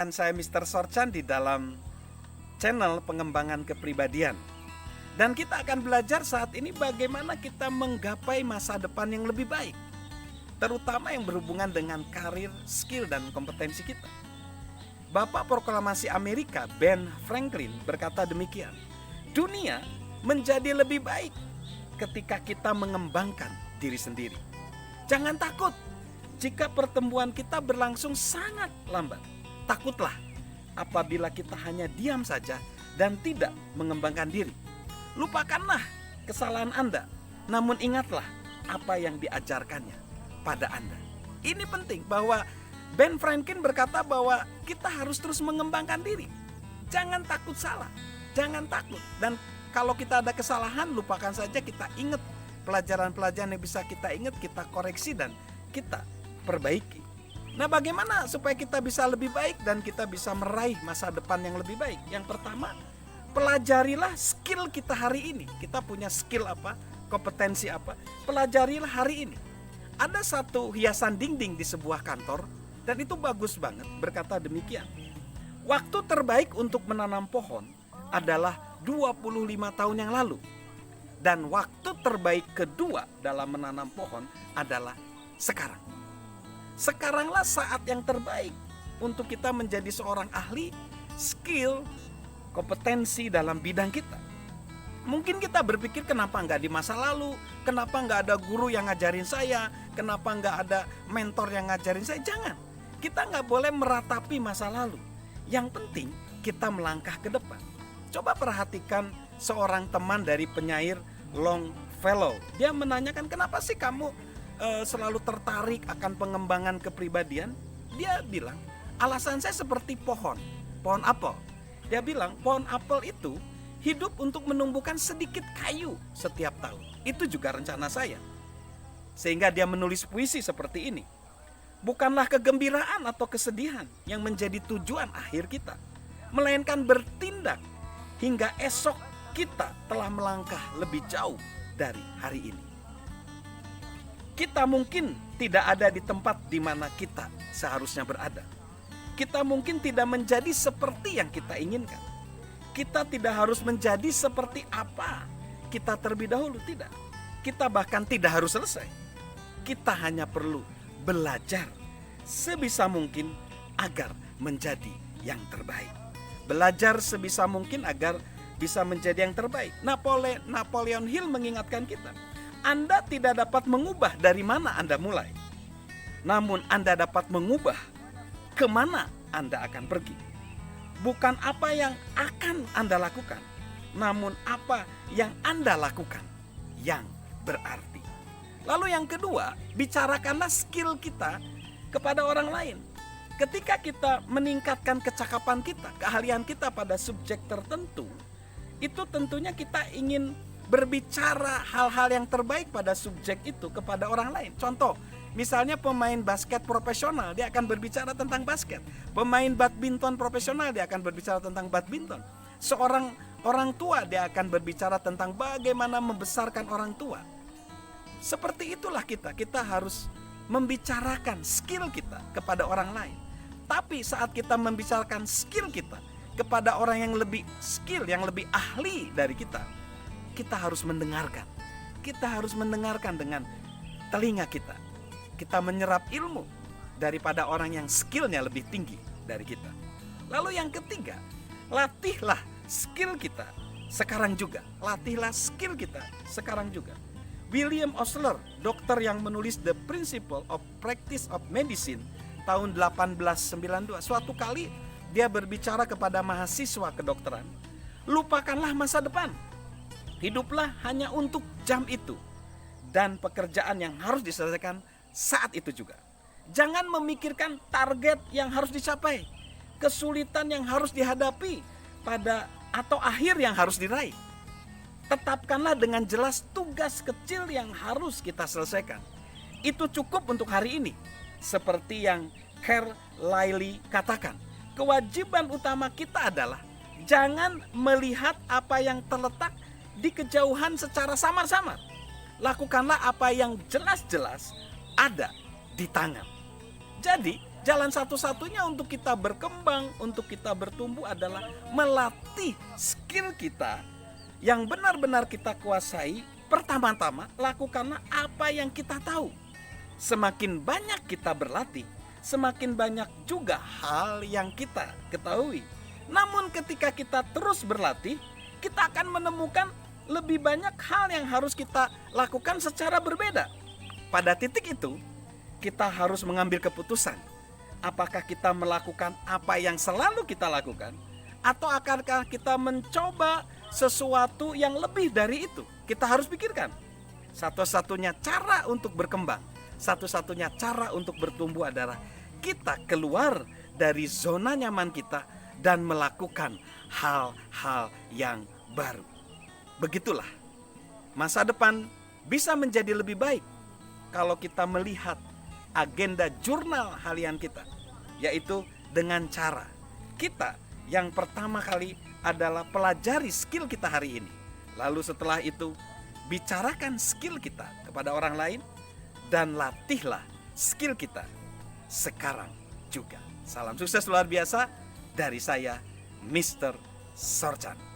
Dan saya Mr. Sorchan di dalam channel pengembangan kepribadian. Dan kita akan belajar saat ini bagaimana kita menggapai masa depan yang lebih baik, terutama yang berhubungan dengan karir, skill, dan kompetensi kita. Bapak Proklamasi Amerika Ben Franklin berkata demikian, dunia menjadi lebih baik ketika kita mengembangkan diri sendiri. Jangan takut jika pertemuan kita berlangsung sangat lambat. Takutlah apabila kita hanya diam saja dan tidak mengembangkan diri. Lupakanlah kesalahan Anda, namun ingatlah apa yang diajarkannya pada Anda. Ini penting bahwa Ben Franklin berkata bahwa kita harus terus mengembangkan diri. Jangan takut salah, jangan takut. Dan kalau kita ada kesalahan, lupakan saja, kita ingat pelajaran-pelajaran yang bisa kita ingat, kita koreksi dan kita perbaiki. Nah, bagaimana supaya kita bisa lebih baik dan kita bisa meraih masa depan yang lebih baik? Yang pertama, pelajarilah skill kita hari ini. Kita punya skill apa, kompetensi apa, pelajarilah hari ini. Ada satu hiasan dinding di sebuah kantor dan itu bagus banget, berkata demikian. Waktu terbaik untuk menanam pohon adalah 25 tahun yang lalu. Dan waktu terbaik kedua dalam menanam pohon adalah sekarang. Sekaranglah saat yang terbaik untuk kita menjadi seorang ahli, skill, kompetensi dalam bidang kita. Mungkin kita berpikir kenapa nggak di masa lalu, kenapa nggak ada guru yang ngajarin saya, kenapa nggak ada mentor yang ngajarin saya. Jangan, kita nggak boleh meratapi masa lalu. Yang penting kita melangkah ke depan. Coba perhatikan seorang teman dari penyair Longfellow. Dia menanyakan, kenapa sih kamu selalu tertarik akan pengembangan kepribadian? Dia bilang, alasan saya seperti pohon apel. Dia bilang, pohon apel itu hidup untuk menumbuhkan sedikit kayu setiap tahun. Itu juga rencana saya. Sehingga dia menulis puisi seperti ini. Bukanlah kegembiraan atau kesedihan yang menjadi tujuan akhir kita, melainkan bertindak hingga esok kita telah melangkah lebih jauh dari hari ini. Kita mungkin tidak ada di tempat di mana kita seharusnya berada. Kita mungkin tidak menjadi seperti yang kita inginkan. Kita tidak harus menjadi seperti apa kita terlebih dahulu, tidak. Kita bahkan tidak harus selesai. Kita hanya perlu belajar sebisa mungkin agar menjadi yang terbaik. Belajar sebisa mungkin agar bisa menjadi yang terbaik. Napoleon Hill mengingatkan kita, Anda tidak dapat mengubah dari mana Anda mulai, namun Anda dapat mengubah kemana Anda akan pergi. Bukan apa yang akan Anda lakukan, namun apa yang Anda lakukan yang berarti. Lalu yang kedua, bicarakanlah skill kita kepada orang lain. Ketika kita meningkatkan kecakapan kita, keahlian kita pada subjek tertentu, itu tentunya kita ingin berbicara hal-hal yang terbaik pada subjek itu kepada orang lain. Contoh, misalnya pemain basket profesional, dia akan berbicara tentang basket. Pemain badminton profesional, dia akan berbicara tentang badminton. Seorang orang tua, dia akan berbicara tentang bagaimana membesarkan orang tua. Seperti itulah kita harus membicarakan skill kita kepada orang lain. Tapi saat kita membicarakan skill kita kepada orang yang lebih skill, yang lebih ahli dari kita, kita harus mendengarkan. Kita harus mendengarkan dengan telinga kita. Kita menyerap ilmu daripada orang yang skillnya lebih tinggi dari kita. Lalu yang ketiga, latihlah skill kita sekarang juga. Latihlah skill kita sekarang juga. William Osler, dokter yang menulis The Principle of Practice of Medicine tahun 1892, suatu kali dia berbicara kepada mahasiswa kedokteran, lupakanlah masa depan. Hiduplah hanya untuk jam itu dan pekerjaan yang harus diselesaikan saat itu juga. Jangan memikirkan target yang harus dicapai, kesulitan yang harus dihadapi atau akhir yang harus diraih. Tetapkanlah dengan jelas tugas kecil yang harus kita selesaikan. Itu cukup untuk hari ini. Seperti yang Carlyle katakan, kewajiban utama kita adalah jangan melihat apa yang terletak di kejauhan secara samar-samar. Lakukanlah apa yang jelas-jelas ada di tangan. Jadi Jalan satu-satunya untuk kita berkembang, untuk kita bertumbuh adalah melatih skill kita yang benar-benar kita kuasai. Pertama-tama, lakukanlah apa yang kita tahu. Semakin banyak kita berlatih, semakin banyak juga hal yang kita ketahui. Namun ketika kita terus berlatih, kita akan menemukan lebih banyak hal yang harus kita lakukan secara berbeda. Pada titik itu, kita harus mengambil keputusan. Apakah kita melakukan apa yang selalu kita lakukan, atau akankah kita mencoba sesuatu yang lebih dari itu? Kita harus pikirkan. Satu-satunya cara untuk berkembang, satu-satunya cara untuk bertumbuh adalah kita keluar dari zona nyaman kita dan melakukan hal-hal yang baru. Begitulah, masa depan bisa menjadi lebih baik kalau kita melihat agenda jurnal harian kita, yaitu dengan cara kita yang pertama kali adalah pelajari skill kita hari ini. Lalu setelah itu bicarakan skill kita kepada orang lain dan latihlah skill kita sekarang juga. Salam sukses luar biasa dari saya, Mr. Sorchan.